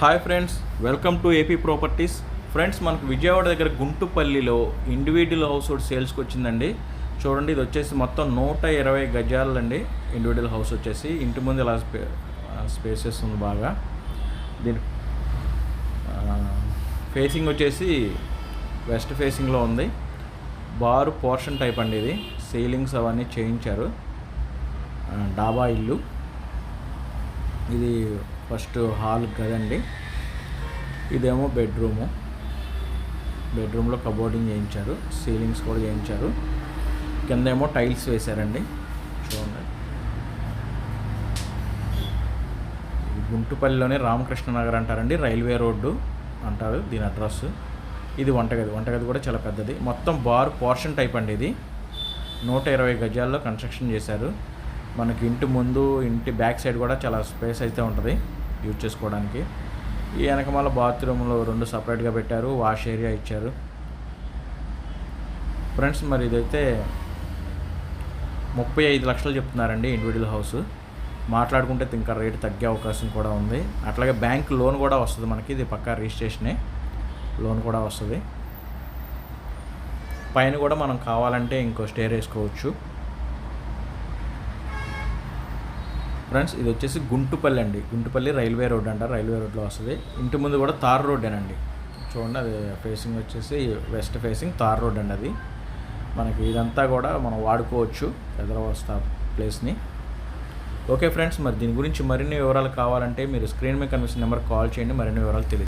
Hi friends, welcome to AP properties. Friends, మనకు విజయవాడ దగ్గర గుంటుపల్లిలో individual house ఒకటి సేల్స్కి వచ్చిందండి. చూడండి, ఇది వచ్చేసి మొత్తం 120 గజాలండి. ఇండివిజువల్ హౌస్ వచ్చేసి ఇంటి ముందు ఇలా స్పేసెస్ ఉంది బాగా. దీని ఫేసింగ్ వచ్చేసి వెస్ట్ ఫేసింగ్లో ఉంది. బారు పోర్షన్ టైప్ అండి. ఇది సీలింగ్స్ అవన్నీ చేయించారు. డాబా ఇల్లు ఇది. ఫస్ట్ హాల్ కదండి. ఇదేమో బెడ్రూమ్లో కబోర్డింగ్ చేయించారు, సీలింగ్స్ కూడా చేయించారు. కింద ఏమో టైల్స్ వేశారండి. చూడండి, గుంటుపల్లిలోనే రామకృష్ణ నగర్ అంటారండి, రైల్వే రోడ్డు అంటారు దీని అడ్రస్. ఇది వంటగది కూడా చాలా పెద్దది. మొత్తం బార్ పోర్షన్ టైప్ అండి. ఇది 120 గజాల్లో కన్స్ట్రక్షన్ చేశారు. మనకి ఇంటి ముందు, ఇంటి బ్యాక్ సైడ్ కూడా చాలా స్పేస్ అయితే ఉంటుంది యూజ్ చేసుకోవడానికి. ఈ వెనకమాల బాత్రూంలో 2 సపరేట్గా పెట్టారు, వాష్ ఏరియా ఇచ్చారు. ఫ్రెండ్స్, మరి ఇదైతే 35 లక్షలు చెప్తున్నారండి ఇండివిజువల్ హౌస్. మాట్లాడుకుంటే ఇంకా రేటు తగ్గే అవకాశం కూడా ఉంది. అట్లాగే బ్యాంక్ లోన్ కూడా వస్తుంది మనకి. ఇది పక్కా రిజిస్ట్రేషనే, లోన్ కూడా వస్తుంది. పైన కూడా మనం కావాలంటే ఇంకో స్టేర్ వేసుకోవచ్చు. ఫ్రెండ్స్, ఇది వచ్చేసి గుంటుపల్లి అండి. గుంటుపల్లి రైల్వే రోడ్ అంటారు, రైల్వే రోడ్లో వస్తుంది. ఇంటి ముందు కూడా తార్ రోడ్డేనండి. చూడండి, అది ఫేసింగ్ వచ్చేసి వెస్ట్ ఫేసింగ్ తార్ రోడ్ అండి. అది మనకి ఇదంతా కూడా మనం వాడుకోవచ్చు ఎదురవస్తా ప్లేస్ని. ఓకే ఫ్రెండ్స్, మరి దీని గురించి మరిన్ని వివరాలు కావాలంటే మీరు స్క్రీన్ మీద కనిపిస్తున్న నెంబర్కి కాల్ చేయండి. మరిన్ని వివరాలు తెలియదు.